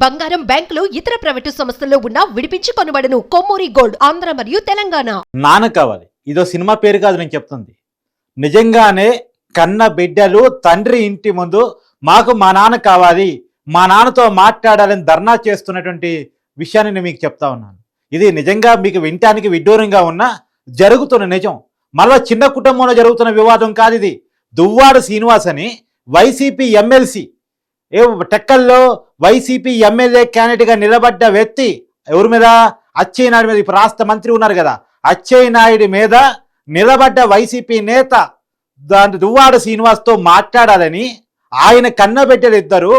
బంగారం, బ్యాంకులు, ఇతర ప్రైవేటు సంస్థల్లో ఉన్న విడిపించి కొనబడను. కొమ్మూరి గోల్డ్, ఆంధ్ర మరియు తెలంగాణ. నాన్న కావాలి, ఇదో సినిమా పేరు కాదు నేను చెప్తుంది. నిజంగానే కన్న బిడ్డలు తండ్రి ఇంటి ముందు మాకు మా నాన్న కావాలి, మా నాన్నతో మాట్లాడాలని ధర్నా చేస్తున్నటువంటి విషయాన్ని నేను మీకు చెప్తా ఉన్నాను. ఇది నిజంగా మీకు వినటానికి విడ్డూరంగా ఉన్న జరుగుతున్న నిజం. మళ్ళా చిన్న కుటుంబంలో జరుగుతున్న వివాదం కాదు ఇది. దువ్వాడ శ్రీనివాస్ అని వైసీపీ ఎమ్మెల్సీ, టెక్కల్లో వైసీపీ ఎమ్మెల్యే క్యాండిడేట్గా నిలబడ్డ వ్యక్తి ఎవరి మీద? అచ్చెన్నాయుడు మీద. ఇప్పుడు రాష్ట్ర మంత్రి ఉన్నారు కదా, అచ్చెన్నాయుడు మీద నిలబడ్డ వైసీపీ నేత దువ్వాడ శ్రీనివాస్తో మాట్లాడాలని ఆయన కన్నబిడ్డలు ఇద్దరు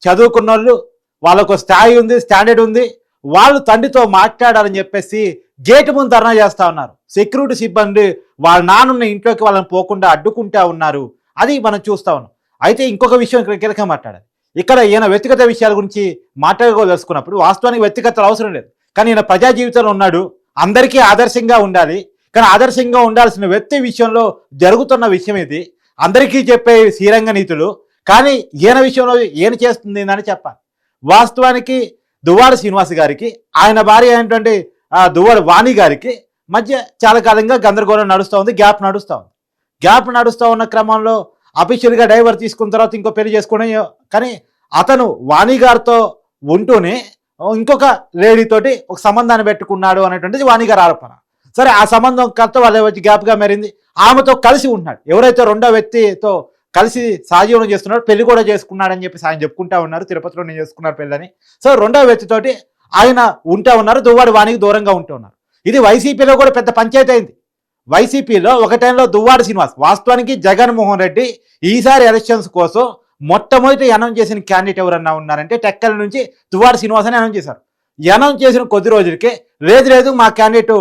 చదువుకున్న వాళ్ళు, వాళ్ళకు స్థాయి ఉంది, స్టాండర్డ్ ఉంది, వాళ్ళు తండ్రితో మాట్లాడాలని చెప్పేసి గేటు ముందు ధర్నా చేస్తూ ఉన్నారు. సెక్యూరిటీ సిబ్బంది వాళ్ళ నాన్నున్న ఇంట్లోకి వాళ్ళని పోకుండా అడ్డుకుంటా ఉన్నారు. అది మనం చూస్తూ ఉన్నాం. అయితే ఇంకొక విషయం ఇక్కడ కీలకంగా మాట్లాడాలి. ఇక్కడ ఈయన వ్యక్తిగత విషయాల గురించి మాట్లాడుకోదలుచుకున్నప్పుడు వాస్తవానికి వ్యక్తిగతలు అవసరం లేదు, కానీ ఈయన ప్రజా జీవితంలో ఉన్నాడు, అందరికీ ఆదర్శంగా ఉండాలి. కానీ ఆదర్శంగా ఉండాల్సిన వ్యక్తి విషయంలో జరుగుతున్న విషయం ఇది. అందరికీ చెప్పే శ్రీరంగ నీతులు, కానీ ఈయన విషయంలో ఈయన చేస్తుంది అని చెప్పాలి. వాస్తవానికి దువ్వాడ శ్రీనివాస్ గారికి ఆయన భార్య అయినటువంటి దువ్వాడ వాణి గారికి మధ్య చాలా కాలంగా గందరగోళం నడుస్తూ ఉంది, గ్యాప్ నడుస్తూ ఉన్న క్రమంలో అఫీషియల్గా డైవర్ తీసుకున్న తర్వాత ఇంకో పెళ్లి చేసుకుని, కానీ అతను వాణి గారితో ఉంటూనే ఇంకొక లేడీతోటి ఒక సంబంధాన్ని పెట్టుకున్నాడు అనేటువంటిది వాణి గారి ఆరోపణ. సరే, ఆ సంబంధం కర్త వాళ్ళ వచ్చి గ్యాప్గా మారింది. ఆమెతో కలిసి ఉంటున్నాడు. ఎవరైతే రెండో వ్యక్తితో కలిసి సహజీవనం చేస్తున్నాడు, పెళ్లి కూడా చేసుకున్నాడని చెప్పేసి ఆయన చెప్పుకుంటా ఉన్నారు. తిరుపతిలో నేను చేసుకున్నారు పెళ్ళని. సో రెండో వ్యక్తితోటి ఆయన ఉంటా ఉన్నారు, దువ్వాడ వాణికి దూరంగా ఉంటూ ఉన్నారు. ఇది వైసీపీలో కూడా పెద్ద పంచాయతీ అయింది. వైసీపీలో ఒక టైంలో దువ్వాడ శ్రీనివాస్, వాస్తవానికి జగన్మోహన్ రెడ్డి ఈసారి ఎలక్షన్స్ కోసం మొట్టమొదటి అనౌన్స్ చేసిన క్యాండిడేట్ ఎవరన్నా ఉన్నారంటే టెక్కల నుంచి దువ్వాడ శ్రీనివాస్ అని అనౌన్స్ చేశారు. అనౌన్స్ చేసిన కొద్ది రోజులకే లేదు మా క్యాండిడేట్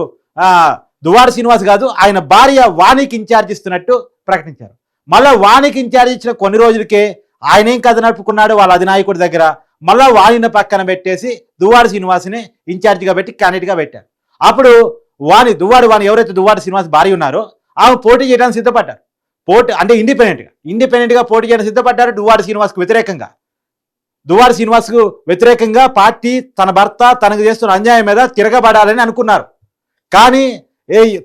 దువ్వాడ శ్రీనివాస్ కాదు, ఆయన భార్య వాణికి ఇన్ఛార్జ్ ఇస్తున్నట్టు ప్రకటించారు. మళ్ళీ వాణికి ఇన్ఛార్జ్ ఇచ్చిన కొన్ని రోజులకే ఆయన ఏం కథ నడుపుకున్నాడు వాళ్ళ అధినాయకుడి దగ్గర, మళ్ళీ వాణిని పక్కన పెట్టేసి దువ్వాడ శ్రీనివాస్ని ఇన్ఛార్జిగా పెట్టి క్యాండిడేట్గా పెట్టారు. అప్పుడు దువ్వాడ వాణి ఎవరైతే దువ్వాడ శ్రీనివాస్ భార్య ఉన్నారో ఆమె పోటీ చేయడానికి సిద్ధపడ్డారు. అంటే ఇండిపెండెంట్గా పోటీ చేయడానికి సిద్ధపడ్డారు. దువ్వాడ శ్రీనివాస్కు వ్యతిరేకంగా పార్టీ తన భర్త తనకు చేస్తున్న అన్యాయం మీద తిరగబడాలని అనుకున్నారు. కానీ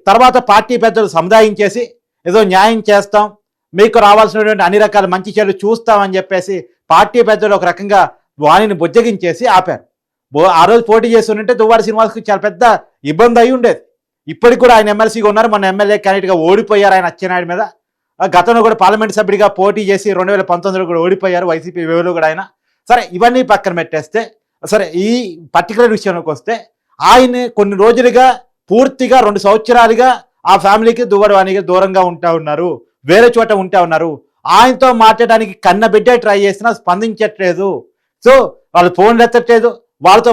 తర్వాత పార్టీ పెద్దలు సముదాయించేసి ఏదో న్యాయం చేస్తాం, మీకు రావాల్సినటువంటి అన్ని రకాల మంచి చెడు చూస్తామని చెప్పేసి పార్టీ పెద్దలు ఒక రకంగా వాణిని బుజ్జగించేసి ఆపారు. ఆ రోజు పోటీ చేస్తుంటే దువ్వాడ శ్రీనివాస్కి చాలా పెద్ద ఇబ్బంది అయి ఉండేది. ఇప్పటికి కూడా ఆయన ఎమ్మెల్సీగా ఉన్నారు, మన ఎమ్మెల్యే క్యాండిడేట్గా ఓడిపోయారు ఆయన అచ్చెన్నాయుడు మీద. గతంలో కూడా పార్లమెంట్ సభ్యుడిగా పోటీ చేసి 2019లో కూడా ఓడిపోయారు వైసీపీ వేలో కూడా ఆయన. సరే, ఇవన్నీ పక్కన పెట్టేస్తే, సరే ఈ పర్టికులర్ విషయంలోకి వస్తే ఆయన కొన్ని రోజులుగా పూర్తిగా 2 సంవత్సరాలుగా ఆ ఫ్యామిలీకి దువ్వాడ వాణికి దూరంగా ఉంటా ఉన్నారు, వేరే చోట ఉంటా ఉన్నారు. ఆయనతో మాట్లాడడానికి కన్న బిడ్డ ట్రై చేసినా స్పందించట్లేదు. సో వాళ్ళు ఫోన్లు ఎత్తట్లేదు, వాళ్ళతో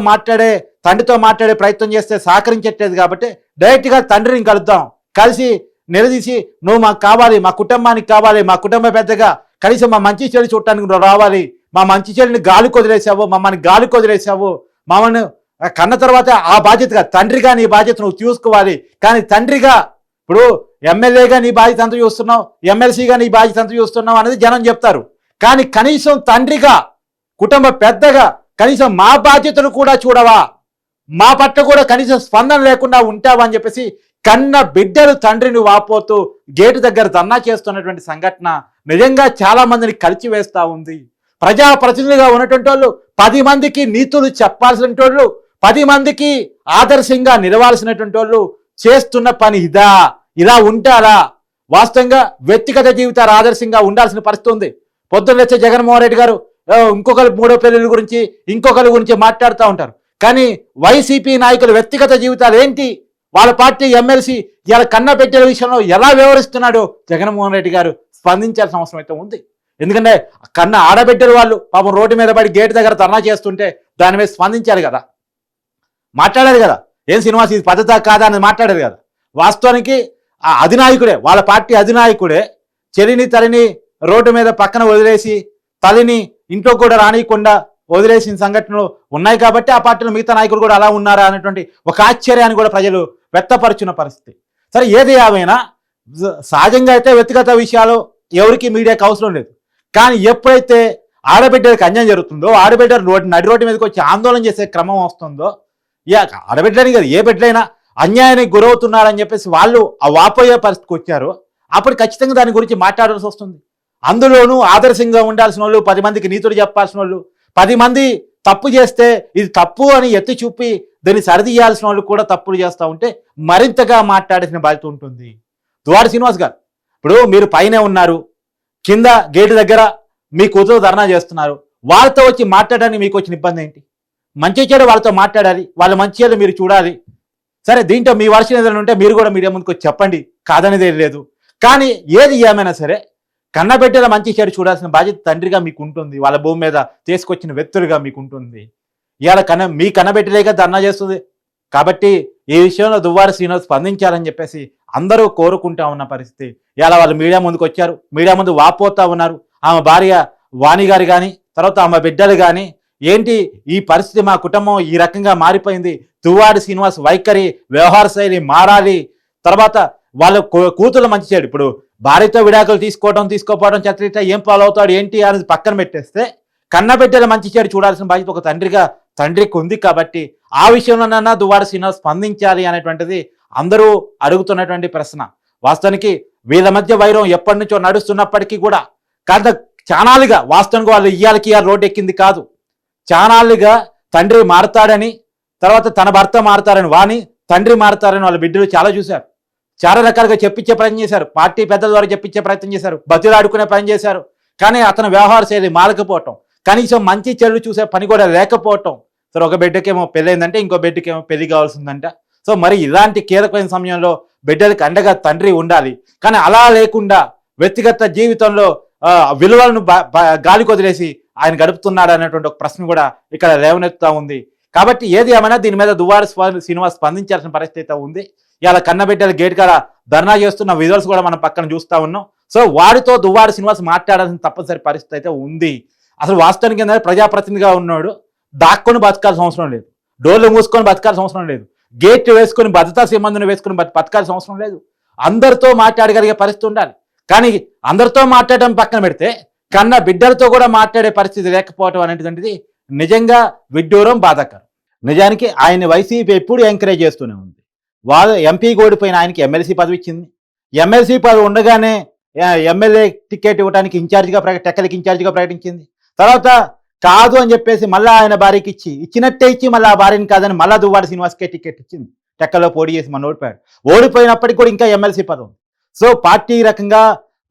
తండ్రితో మాట్లాడే ప్రయత్నం చేస్తే సహకరించట్లేదు. కాబట్టి డైరెక్ట్గా తండ్రిని కలుద్దాం, కలిసి నిలదీసి నువ్వు మాకు కావాలి, మా కుటుంబానికి కావాలి, మా కుటుంబ పెద్దగా కనీసం మా మంచి చెడు చూడటానికి నువ్వు రావాలి, మా మంచి చెడుని గాలికి వదిలేసావు, మమ్మల్ని గాలికి వదిలేసావు, మమ్మల్ని కన్న తర్వాత ఆ బాధ్యతగా తండ్రిగా నీ బాధ్యత నువ్వు చూసుకోవాలి. కానీ తండ్రిగా ఇప్పుడు ఎమ్మెల్యేగా నీ బాధ్యత అంతా చూస్తున్నావు, ఎమ్మెల్సీగా నీ బాధ్యత అంతా చూస్తున్నావు అనేది జనం చెప్తారు. కానీ కనీసం తండ్రిగా, కుటుంబ పెద్దగా కనీసం మా బాధ్యతను కూడా చూడవా, మా పట్ల కూడా కనీసం స్పందన లేకుండా ఉంటావా అని చెప్పేసి కన్న బిడ్డలు తండ్రిని వాపోతూ గేటు దగ్గర ధర్నా చేస్తున్నటువంటి సంఘటన నిజంగా చాలా మందిని కలిచివేస్తూ ఉంది. ప్రజాప్రతినిధిగా ఉన్నటువంటి వాళ్ళు 10 మందికి నీతులు చెప్పాల్సినటువంటి వాళ్ళు, 10 మందికి ఆదర్శంగా నిలవాల్సినటువంటి వాళ్ళు చేస్తున్న పని ఇలా ఉంటారా? వాస్తవంగా వ్యక్తిగత జీవితాలు ఆదర్శంగా ఉండాల్సిన పరిస్థితి ఉంది. పొద్దున్న వచ్చే జగన్మోహన్ రెడ్డి గారు ఇంకొకరు 3వ పెళ్లిళ్ళ గురించి ఇంకొకరి గురించి మాట్లాడుతూ ఉంటారు. కానీ వైసీపీ నాయకుల వ్యక్తిగత జీవితాలు ఏంటి, వాళ్ళ పార్టీ ఎమ్మెల్సీ ఇలా కన్న బిడ్డల విషయంలో ఎలా వ్యవహరిస్తున్నాడో జగన్మోహన్ రెడ్డి గారు స్పందించాల్సిన అవసరం అయితే ఉంది. ఎందుకంటే కన్న ఆడబిడ్డలు వాళ్ళు పాపం రోడ్డు మీద పడి గేటు దగ్గర ధర్నా చేస్తుంటే దాని మీద స్పందించాలి కదా, మాట్లాడారు కదా. ఏం శ్రీనివాస్ ఇది పద్ధత కాదా అని మాట్లాడారు కదా. వాస్తవానికి ఆ అధినాయకుడే, వాళ్ళ పార్టీ అధినాయకుడే చెల్లిని తల్లిని రోడ్డు మీద పక్కన వదిలేసి తల్లిని ఇంట్లో కూడా రానియకుండా వదిలేసిన సంఘటనలు ఉన్నాయి. కాబట్టి ఆ పార్టీలో మిగతా నాయకులు కూడా అలా ఉన్నారా అనేటువంటి ఒక ఆశ్చర్యాన్ని కూడా ప్రజలు వ్యక్తపరుచున్న పరిస్థితి. సరే, ఏది ఏమైనా సహజంగా అయితే వ్యక్తిగత విషయాలు ఎవరికి మీడియాకి అవసరం లేదు. కానీ ఎప్పుడైతే ఆడబిడ్డలకు అన్యాయం జరుగుతుందో, ఆడబిడ్డ నడి రోడ్డు మీదకి వచ్చి ఆందోళన చేసే క్రమం వస్తుందో, ఇక ఆడబిడ్డని కదా ఏ బిడ్డలైనా అన్యాయానికి గురవుతున్నారని చెప్పేసి వాళ్ళు ఆ వాపోయే పరిస్థితికి వచ్చారు, అప్పుడు ఖచ్చితంగా దాని గురించి మాట్లాడాల్సి వస్తుంది. అందులోనూ ఆదర్శంగా ఉండాల్సిన వాళ్ళు, 10 మందికి నీతులు చెప్పాల్సిన వాళ్ళు, 10 మంది తప్పు చేస్తే ఇది తప్పు అని ఎత్తి చూపి దాన్ని సరిదియాల్సిన వాళ్ళు కూడా తప్పులు చేస్తూ ఉంటే మరింతగా మాట్లాడాల్సిన బాధ్యత ఉంటుంది. దువ్వాడ శ్రీనివాస్ గారు, ఇప్పుడు మీరు పైనే ఉన్నారు, కింద గేటు దగ్గర మీ కూతురు ధర్నా చేస్తున్నారు, వాళ్ళతో వచ్చి మాట్లాడడానికి మీకు వచ్చిన ఇబ్బంది ఏంటి? మంచి చెడు వాళ్ళతో మాట్లాడాలి, వాళ్ళ మంచి చెడు మీరు చూడాలి. సరే, దీంట్లో మీ వర్షం ఏదైనా ఉంటే మీరు కూడా మీడియా ముందుకు వచ్చి చెప్పండి, కాదనేది లేదు. కానీ ఏది ఏమైనా సరే కన్నబిడ్డల మంచి చెడు చూడాల్సిన బాధ్యత తండ్రిగా మీకు ఉంటుంది, వాళ్ళ భూమి మీద తీసుకొచ్చిన వ్యక్తులుగా మీకు ఉంటుంది. ఇవాళ మీ కన్నబిడ్డలేగా ధర్నా చేస్తుంది. కాబట్టి ఈ విషయంలో దువ్వాడ శ్రీనివాస్ స్పందించాలని చెప్పేసి అందరూ కోరుకుంటా ఉన్న పరిస్థితి. ఇవాళ వాళ్ళు మీడియా ముందుకు వచ్చారు, మీడియా ముందు వాపోతా ఉన్నారు. ఆమె భార్య వాణి గారు కానీ, తర్వాత ఆమె బిడ్డలు కానీ, ఏంటి ఈ పరిస్థితి, మా కుటుంబం ఈ రకంగా మారిపోయింది, దువ్వాడ శ్రీనివాస్ వైఖరి వ్యవహార శైలి మారాలి, తర్వాత వాళ్ళ కూతురు మంచి చేయడు. ఇప్పుడు భార్యతో విడాకులు తీసుకోపోవడం చట్ట ఏం ఫాలో అవుతాడు ఏంటి అనేది పక్కన పెట్టేస్తే కన్నబిడ్డల మంచి చెడు చూడాల్సిన బాధ్యత ఒక తండ్రికి ఉంది. కాబట్టి ఆ విషయంలోనన్నా దువ్వాడ శ్రీనివాస్ స్పందించాలి అనేటువంటిది అందరూ అడుగుతున్నటువంటి ప్రశ్న. వాస్తవానికి వీళ్ళ మధ్య వైరం ఎప్పటి నుంచో నడుస్తున్నప్పటికీ కూడా కాదు, చానాలుగా వాస్తవానికి వాళ్ళు ఇయ్యాలకి రోడ్డు ఎక్కింది కాదు, చానాలుగా తండ్రి మారతాడని, తర్వాత తన భర్త మారతారని వాణి, తండ్రి మారతారని వాళ్ళ బిడ్డలు చాలా చూశారు, చాలా రకాలుగా చెప్పించే ప్రయత్నం చేశారు, పార్టీ పెద్దల ద్వారా చెప్పించే ప్రయత్నం చేశారు, బతిలాడుకునే పని చేశారు. కానీ అతని వ్యవహార శైలి మారకపోవటం, కనీసం మంచి చెడు చూసే పని కూడా లేకపోవటం. సరే, ఒక బిడ్డకేమో పెళ్ళైందంటే ఇంకో బిడ్డకేమో పెళ్లి కావాల్సిందంట. సో మరి ఇలాంటి కీలకమైన సమయంలో బిడ్డలకి అండగా తండ్రి ఉండాలి. కానీ అలా లేకుండా వ్యక్తిగత జీవితంలో విలువలను గాలికి వదిలేసి ఆయన గడుపుతున్నాడు అనేటువంటి ఒక ప్రశ్న కూడా ఇక్కడ లేవనెత్తుతా ఉంది. కాబట్టి ఏది ఏమైనా దీని మీద దువ్వాడ శ్రీనివాస్ స్పందించాల్సిన పరిస్థితి అయితే ఉంది. ఇలా కన్నబిడ్డల గేట్ కాడ ధర్నా చేస్తున్న విజువల్స్ కూడా మనం పక్కన చూస్తూ ఉన్నాం. సో వాడితో దువ్వాడ శ్రీనివాస్ మాట్లాడాల్సిన తప్పనిసరి పరిస్థితి అయితే ఉంది. అసలు వాస్తవానికి ఏంటంటే ప్రజాప్రతినిధిగా ఉన్నాడు, దాక్కొని బతకాల్సిన అవసరం లేదు, డోర్లు మూసుకొని బతకాల్సిన అవసరం లేదు, గేట్ వేసుకొని భద్రతా సిబ్బందిని వేసుకొని బతకాల్సిన అవసరం లేదు. అందరితో మాట్లాడగలిగే పరిస్థితి ఉండాలి. కానీ అందరితో మాట్లాడడం పక్కన పెడితే కన్న బిడ్డలతో కూడా మాట్లాడే పరిస్థితి లేకపోవడం అనేటువంటిది నిజంగా విడ్డూరం, బాధాకరం. నిజానికి ఆయన వైసీపీ ఎప్పుడు ఎంకరేజ్ చేస్తూనే ఉంది. వాళ్ళు ఎంపీ ఓడిపోయిన ఆయనకి ఎమ్మెల్సీ పదవి ఇచ్చింది. ఎమ్మెల్సీ పదవి ఉండగానే ఎమ్మెల్యే టికెట్ ఇవ్వడానికి టెక్కలకి ఇన్ఛార్జిగా ప్రకటించింది. తర్వాత కాదు అని చెప్పేసి మళ్ళీ ఆయన భార్యకి ఇచ్చినట్టే ఇచ్చి మళ్ళీ ఆ భార్యని కాదని మళ్ళీ దువ్వాడ శ్రీనివాస్కే టికెట్ ఇచ్చింది. టెక్కలో పోటీ చేసి మన ఓడిపోయాడు. ఓడిపోయినప్పటికీ కూడా ఇంకా ఎమ్మెల్సీ పదవి. సో పార్టీ రకంగా,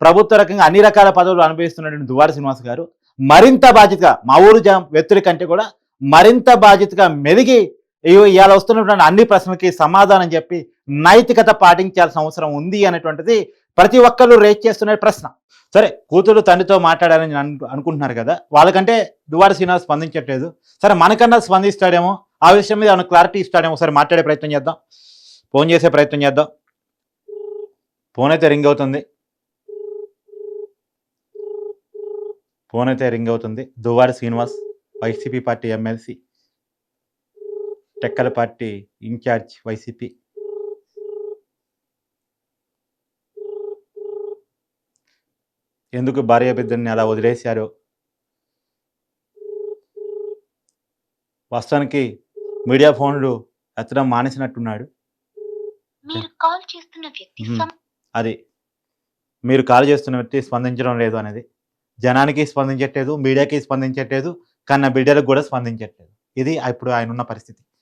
ప్రభుత్వ రకంగా అన్ని రకాల పదవులు అనుభవిస్తున్నటువంటి దువ్వాడ శ్రీనివాస్ గారు మరింత బాధ్యతగా, మా ఊరు వ్యక్తుల కంటే కూడా మరింత బాధ్యతగా మెలిగి ఇవాళ వస్తున్నటువంటి అన్ని ప్రశ్నలకి సమాధానం చెప్పి నైతికత పాటించాల్సిన అవసరం ఉంది అనేటువంటిది ప్రతి ఒక్కరు రేజ్ చేస్తున్న ప్రశ్న. సరే, కూతురు తండ్రితో మాట్లాడాలని అనుకుంటున్నారు కదా, వాళ్ళకంటే దువ్వాడ శ్రీనివాస్ స్పందించట్లేదు. సరే, మనకన్నా స్పందిస్తాడేమో, ఆ విషయం మీద ఏమైనా క్లారిటీ ఇస్తాడేమో, ఒకసారి మాట్లాడే ప్రయత్నం చేద్దాం, ఫోన్ చేసే ప్రయత్నం చేద్దాం. ఫోన్ అయితే రింగ్ అవుతుంది. Duvvada Srinivas YCP party MLC, Tekkali party in-charge YCP. ఎందుకు భార్య బిడ్డల్ని అలా వదిలేశారో, వాస్తవానికి మీడియా ఫోన్లు ఎత్తడం మానేసినట్టున్నాడు. అది మీరు కాల్ చేస్తున్న వ్యక్తి స్పందించడం లేదు అనేది, జనానికి స్పందించట్లేదు, మీడియాకి స్పందించట్లేదు, కన్న బిడ్డలకు కూడా స్పందించట్లేదు. ఇది ఇప్పుడు ఆయన ఉన్న పరిస్థితి.